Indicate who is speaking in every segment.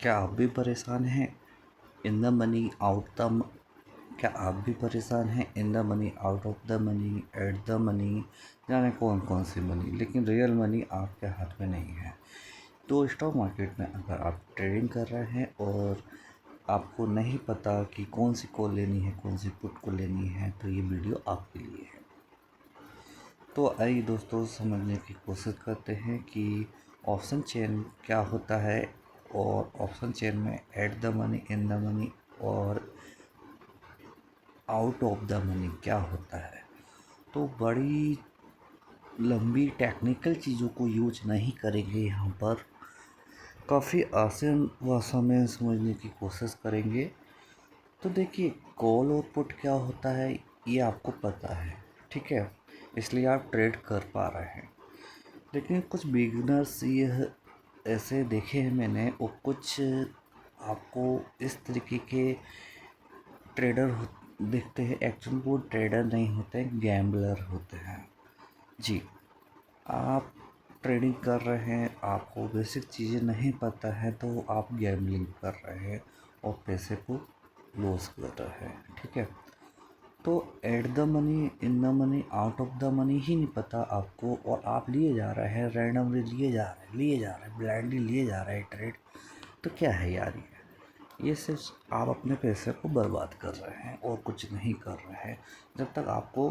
Speaker 1: क्या आप भी परेशान हैं इन द मनी आउट द क्या आप भी परेशान हैं इन the money out of the money at the money, जाने कौन कौन सी मनी, लेकिन रियल मनी आपके हाथ में नहीं है। तो स्टॉक मार्केट में अगर आप ट्रेडिंग कर रहे हैं और आपको नहीं पता कि कौन सी कॉल लेनी है, कौन सी पुट को लेनी है, तो ये वीडियो आपके लिए है। तो आइए दोस्तों समझने की कोशिश करते हैं कि ऑप्शन चेन क्या होता है और ऑप्शन चेन में eight the money, in the money और आउट ऑफ द मनी क्या होता है। तो बड़ी लंबी टेक्निकल चीज़ों को यूज नहीं करेंगे यहाँ पर, काफ़ी आसान भाषा में समझने की कोशिश करेंगे। तो देखिए, कॉल और पुट क्या होता है ये आपको पता है, ठीक है, इसलिए आप ट्रेड कर पा रहे हैं। लेकिन कुछ बिगिनर्स ये ऐसे देखे हैं मैंने, और कुछ आपको इस तरीके के ट्रेडर दिखते हैं। एक्चुअली वो ट्रेडर नहीं होते, गैम्बलर होते हैं। जी, आप ट्रेडिंग कर रहे हैं, आपको बेसिक चीज़ें नहीं पता है, तो आप गैम्बलिंग कर रहे हैं और पैसे को लॉस कर रहे हैं, ठीक है। तो at the money, in the money, out of the money ही नहीं पता आपको, और आप लिए जा रहे हैं, रैंडमली लिए जा रहे हैं, ब्लाइंडली लिए जा रहे हैं ट्रेड। तो क्या है यार ये सिर्फ आप अपने पैसे को बर्बाद कर रहे हैं और कुछ नहीं कर रहे हैं। जब तक आपको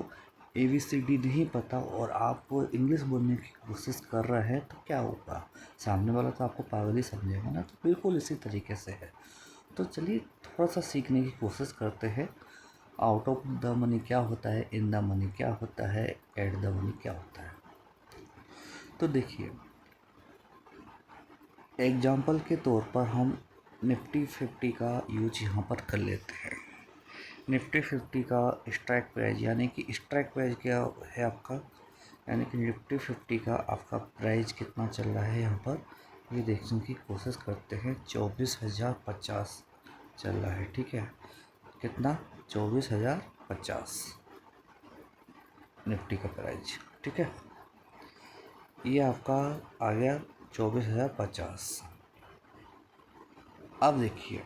Speaker 1: ABCD नहीं पता और आप इंग्लिश बोलने की कोशिश कर रहे हैं तो क्या होगा, सामने वाला तो आपको पागल ही समझेगा ना। तो बिल्कुल इसी तरीके से है। तो चलिए थोड़ा सा सीखने की कोशिश करते हैं। आउट ऑफ द मनी क्या होता है, इन द मनी क्या होता है, एट द मनी क्या होता है। तो देखिए, एग्जाम्पल के तौर पर हम निफ्टी 50 का यूज यहाँ पर कर लेते हैं। निफ्टी 50 का स्ट्राइक प्राइस, यानी कि स्ट्राइक प्राइस क्या है आपका, यानी कि निफ्टी 50 का आपका प्राइस कितना चल रहा है यहाँ पर, ये देखने की कोशिश करते हैं। 24,050 चल रहा है, ठीक है। कितना? 24,050 निफ्टी का प्राइस, ठीक है। ये आपका आ गया 24,050। अब देखिए,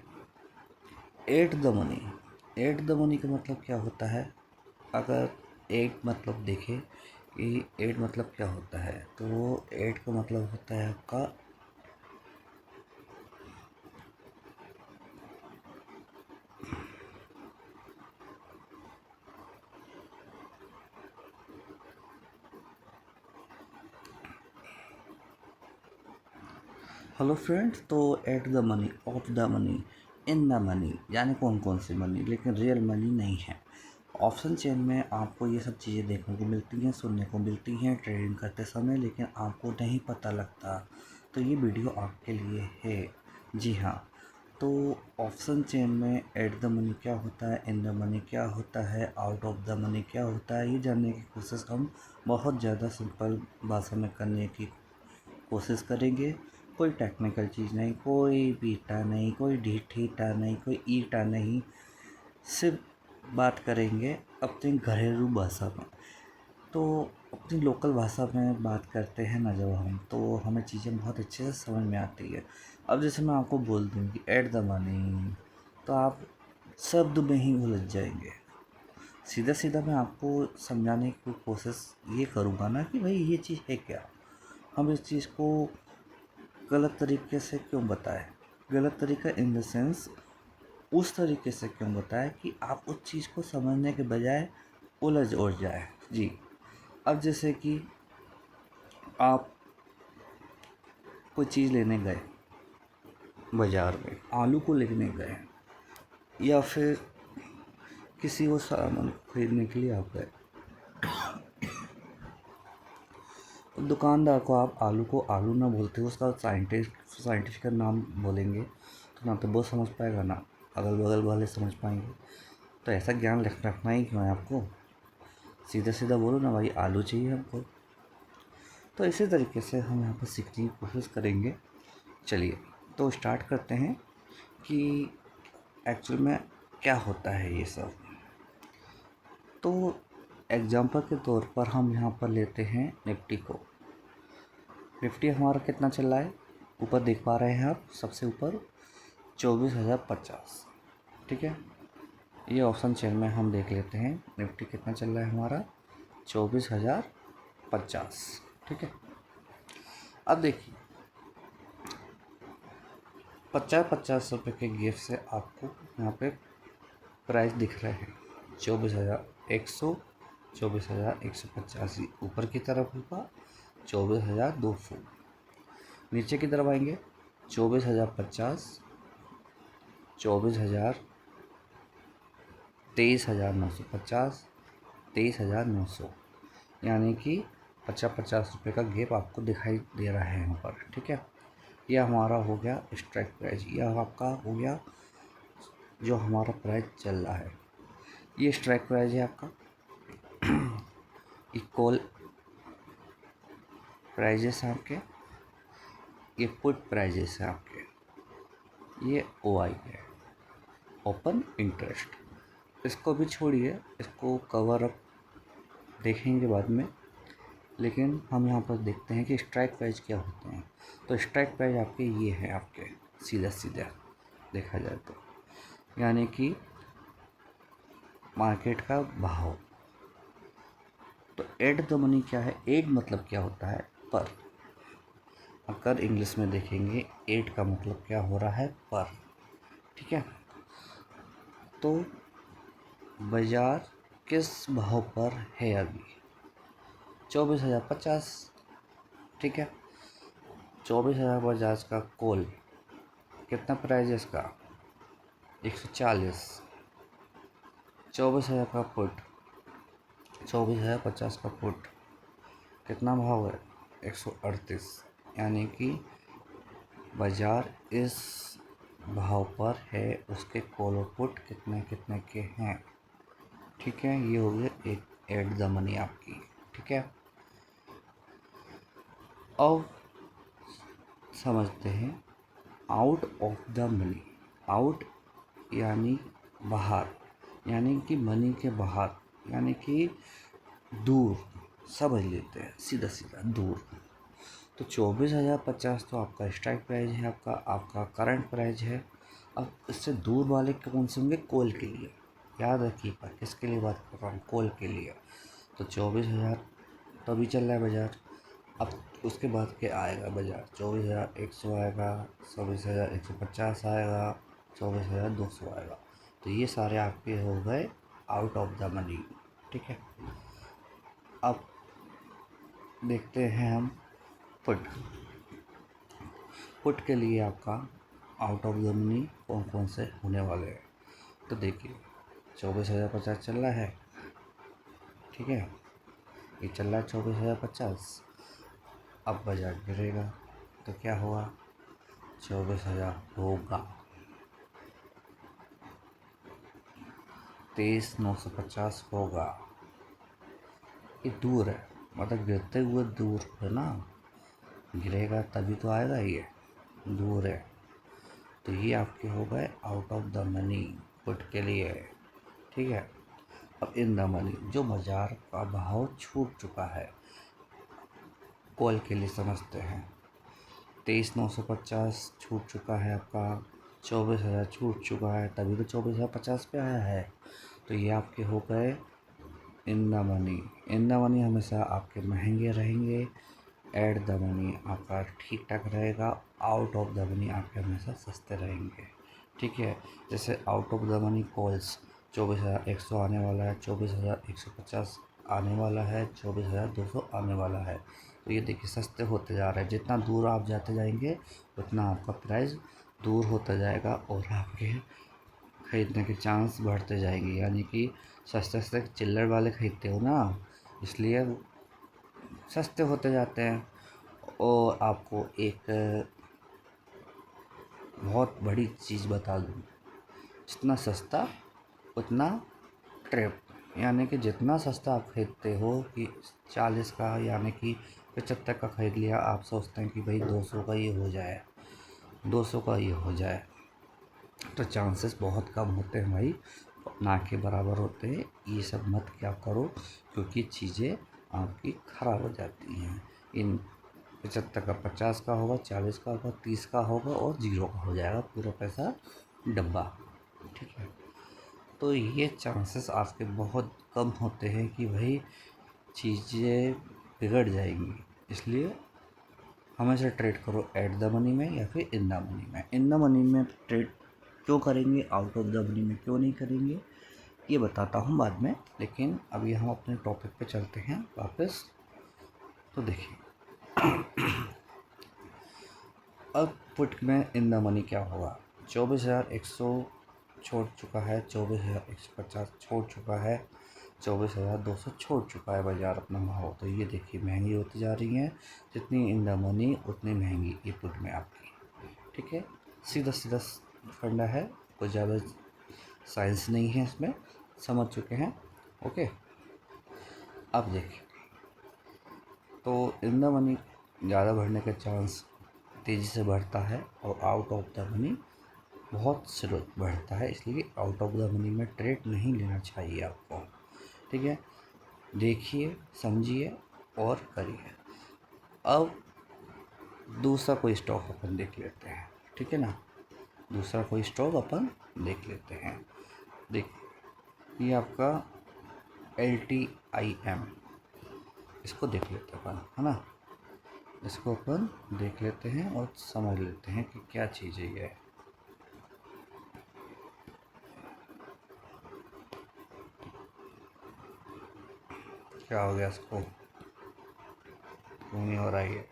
Speaker 1: eight the money, eight the money का मतलब क्या होता है। अगर एट मतलब देखें कि एट मतलब क्या होता है, तो एट का मतलब होता है आपका हेलो फ्रेंड्स। तो at the money, of the money, in the money, यानी कौन कौन सी मनी, लेकिन रियल मनी नहीं है। ऑप्शन चेन में आपको ये सब चीज़ें देखने को मिलती हैं, सुनने को मिलती हैं ट्रेडिंग करते समय, लेकिन आपको नहीं पता लगता। तो ये वीडियो आपके लिए है। जी हाँ। तो ऑप्शन चेन में एट द मनी क्या होता है, इन द मनी क्या होता है, आउट ऑफ द मनी क्या होता है, ये जानने की कोशिश हम बहुत ज़्यादा सिंपल भाषा में करने की कोशिश करेंगे। कोई टेक्निकल चीज़ नहीं, कोई बीटा नहीं, कोई थीटा नहीं, कोई ईटा नहीं, सिर्फ बात करेंगे अपनी घरेलू भाषा में। तो अपनी लोकल भाषा में बात करते हैं ना जब हम, तो हमें चीज़ें बहुत अच्छे से समझ में आती है। अब जैसे मैं आपको बोल दूँ कि एट द मनी, तो आप शब्द में ही उलझ जाएंगे। सीधा सीधा मैं आपको समझाने की कोशिश ये करूँगा ना कि भाई ये चीज़ है क्या, हम इस चीज़ को गलत तरीके से क्यों बताएं। गलत तरीका इन द सेंस, उस तरीके से क्यों बताएं कि आप उस चीज़ को समझने के बजाय उलझ जाए। जी, अब जैसे कि आप कोई चीज़ लेने गए बाज़ार में, आलू को लेने गए, या फिर किसी को सामान खरीदने के लिए आप गए, दुकानदार को आप आलू को आलू ना बोलते हो, उसका साइंटिफिक नाम बोलेंगे, तो ना तो वो समझ पाएगा, ना अगल बगल वाले समझ पाएंगे। तो ऐसा ज्ञान रखना ही क्यों है आपको, सीधा सीधा बोलो ना भाई आलू चाहिए हमको। तो इसी तरीके से हम यहाँ पर सीखने की कोशिश करेंगे। चलिए तो स्टार्ट करते हैं कि एक्चुअल में क्या होता है ये सब। तो एग्जांपल के तौर पर हम यहाँ पर लेते हैं निफ्टी को। निफ्टी हमारा कितना चल रहा है, ऊपर देख पा रहे हैं आप, सबसे ऊपर 24,050। ठीक है, ये ऑप्शन चेन में हम देख लेते हैं निफ्टी कितना चल रहा है हमारा, 24,050। ठीक है, अब देखिए 50-50 रुपये के गिफ्ट से आपको यहाँ पे प्राइस दिख रहे हैं 24,100, 24,185 ऊपर की तरफ होगा 24,200, नीचे की तरफ आएंगे 24,050, 24,000, 23,950, 23,900, यानी कि 50-50 रुपये का गैप आपको दिखाई दे रहा है यहाँ पर। ठीक है, यह हमारा हो गया स्ट्राइक प्राइस, यह आपका हो गया जो हमारा प्राइस चल रहा है, ये स्ट्राइक प्राइस है आपका। इक्वल प्राइजेस हैं आपके, ये पुट प्राइजेस हैं आपके, ये OI है, ओपन इंटरेस्ट। इसको भी छोड़िए, इसको कवर अप देखेंगे बाद में, लेकिन हम यहाँ पर देखते हैं कि स्ट्राइक प्राइस क्या होते हैं। तो स्ट्राइक प्राइस आपके ये है, आपके सीधा सीधा देखा जाए तो, यानी कि मार्केट का भाव। तो एट द मनी क्या है, एट मतलब क्या होता है, पर। अगर इंग्लिश में देखेंगे एट का मतलब क्या हो रहा है, पर। ठीक है, तो बाजार किस भाव पर है अभी, 24,050। ठीक है, 24,000 बजाज का कॉल कितना प्राइस है इसका, 140। 24,000 का पुट, 24,050 का पुट कितना भाव है, 138, यानी कि बाजार इस भाव पर है, उसके कॉल और पुट कितने कितने के हैं। ठीक है, ये हो गया एक एट द मनी आपकी। ठीक है, अब समझते हैं out of the money. Out यानी बाहर, यानी कि मनी के बाहर, यानी कि दूर, समझ लेते हैं सीधा सीधा दूर। तो 24,050 तो आपका स्ट्राइक प्राइस है, आपका करंट प्राइस है। अब इससे दूर वाले कौन से होंगे, कॉल के लिए। याद रखिएगा किसके लिए बात कर रहा हूँ, कॉल के लिए। तो 24,000 तो अभी चल रहा है बाजार, अब उसके बाद क्या आएगा बाजार, 24,100 आएगा, 24,150 आएगा, 24,200 आएगा। तो ये सारे आपके हो गए आउट ऑफ द मनी। ठीक है, अब देखते हैं हम पुट। पुट के लिए आपका आउट ऑफ द मनी कौन कौन से होने वाले हैं। तो देखिए 24,050 चल रहा है। ठीक है, ये चल रहा है 24,050। अब बाजार गिरेगा तो क्या होगा, 24,000 होगा, 23,950 होगा। ये दूर है, मतलब गिरते हुए दूर है ना, गिरेगा तभी तो आएगा, ये दूर है। तो ये आपके हो गए out of the money put के लिए। ठीक है, अब इन द मनी जो बाजार का भाव छूट चुका है, कॉल के लिए समझते हैं। 23,950 छूट चुका है आपका, 24,000 छूट चुका है, तभी तो 24,050 पे आया है। तो ये आपके हो गए इन the money. In the money हमेशा आपके महंगे रहेंगे, एट द मनी आपका ठीक ठाक रहेगा, आउट ऑफ द मनी आपके हमेशा सस्ते रहेंगे। ठीक है, जैसे out of the money calls 24,100 आने वाला है, 24,150 आने वाला है, 24,200 आने वाला है। तो ये देखिए सस्ते होते जा रहे हैं, जितना दूर आप जाते जाएंगे उतना आपका प्राइस दूर होता जाएगा और आपके खरीदने के चांस बढ़ते जाएंगे। यानी कि सस्ते सस्ते चिल्लर वाले खरीदते हो ना, इसलिए सस्ते होते जाते हैं। और आपको एक बहुत बड़ी चीज़ बता दूँ, जितना सस्ता उतना ट्रिप, यानी कि जितना सस्ता आप खरीदते हो कि 40 का यानी कि 75 का खरीद लिया, आप सोचते हैं कि भाई 200 का ये हो जाए, 200 का ये हो जाए, तो चांसेस बहुत कम होते हैं भाई, ना के बराबर होते हैं। ये सब मत क्या करो, क्योंकि चीज़ें आपकी ख़राब हो जाती हैं इन 75 का 50 का होगा, 40 का होगा, 30 का होगा और 0 का हो जाएगा पूरा पैसा डब्बा। ठीक है, तो ये चांसेस आपके बहुत कम होते हैं कि भाई चीज़ें बिगड़ जाएंगी। इसलिए हमेशा ट्रेड करो एट द मनी में या फिर इन द मनी में। इन द मनी में ट्रेड क्यों करेंगे, आउट ऑफ द मनी में क्यों नहीं करेंगे, ये बताता हूँ बाद में। लेकिन अभी हम अपने टॉपिक पे चलते हैं वापस। तो देखिए अब पुट में इन द मनी क्या होगा। 24,100 छोड़ चुका है, 24,150 छोड़ चुका है, 24,200 छोड़ चुका है बाजार अपना भाव। तो ये देखिए महंगी होती जा रही है, जितनी इन द मनी उतनी महंगी ये पुट में आपकी। ठीक है, सीधा सीधा फंडा है, कोई ज़्यादा साइंस नहीं है इसमें, समझ चुके हैं। ओके, अब देखिए तो इन द मनी ज़्यादा बढ़ने का चांस तेज़ी से बढ़ता है और आउट ऑफ द मनी बहुत स्लो बढ़ता है। इसलिए आउट ऑफ द मनी में ट्रेड नहीं लेना चाहिए आपको। ठीक है, देखिए समझिए और करिए। अब दूसरा कोई स्टॉक अपन देख लेते हैं। ठीक है ना, दूसरा कोई स्टॉक अपन देख लेते हैं। देखिए ये आपका LTIM, इसको देख लेते हैं अपन, है ना। इसको अपन देख लेते हैं और समझ लेते हैं कि क्या चीज़ है ये। क्या हो गया इसको, क्यों नहीं हो रहा है ये।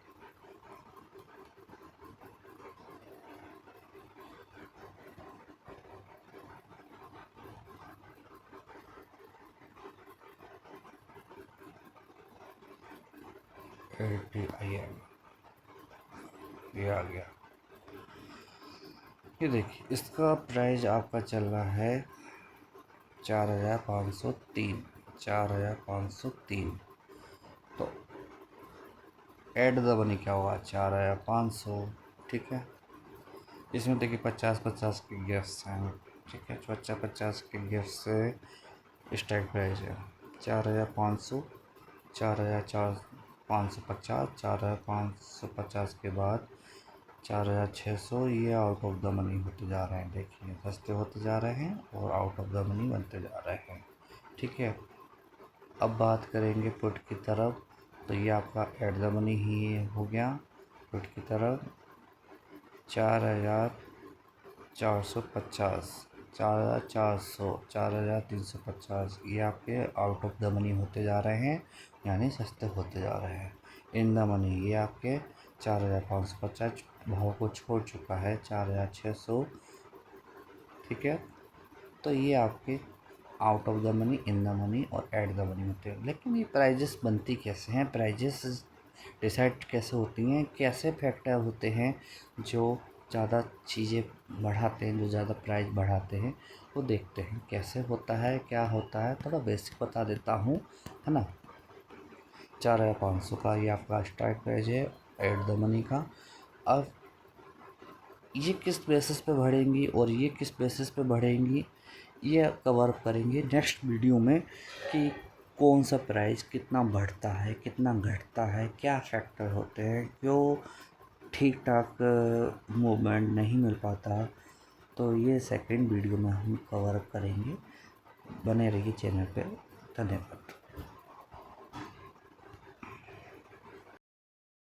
Speaker 1: LTIM ये आ गया। ये देखिए इसका प्राइस आपका चल रहा है 4,503, 4,503। तो एड द मनी क्या हुआ, 4,500। ठीक है, इसमें देखिए 50-50 के गिफ्ट्स हैं। ठीक है, 50-50 के गिफ्ट से स्ट्राइक प्राइस है 4,500, 4,550, 4,550 के बाद 4,600। ये आउट ऑफ द मनी होते जा रहे हैं। देखिए सस्ते होते जा रहे हैं और आउट ऑफ द मनी बनते जा रहे हैं। ठीक है, अब बात करेंगे पुट की तरफ। तो ये आपका एट द मनी ही हो गया। पुट की तरफ 4,450, 4,400, 4,350 ये आपके आउट ऑफ द मनी होते जा रहे हैं, यानी सस्ते होते जा रहे हैं। इन द मनी ये आपके 4,550 भाव को छोड़ चुका है, 4,600। ठीक है, तो ये आपके out of the money, in the money और एट द मनी होते हैं। लेकिन ये प्राइजेस बनती कैसे हैं, प्राइजेस डिसाइड कैसे होती हैं, कैसे फैक्टर होते हैं जो ज़्यादा चीज़ें बढ़ाते हैं, जो ज़्यादा प्राइस बढ़ाते हैं, वो देखते हैं कैसे होता है, क्या होता है। थोड़ा बेसिक बता देता हूँ, है ना। 4,500 का ये आपका स्ट्राइक प्राइस है एट द मनी का। अब ये किस बेसिस पे बढ़ेंगी और ये किस बेसिस पे बढ़ेंगी, ये कवर करेंगे नेक्स्ट वीडियो में कि कौन सा प्राइस कितना बढ़ता है, कितना घटता है, क्या फैक्टर होते हैं, क्यों ठीक ठाक मूवमेंट नहीं मिल पाता। तो ये सेकंड वीडियो में हम कवर करेंगे। बने रहिए चैनल पे। धन्यवाद।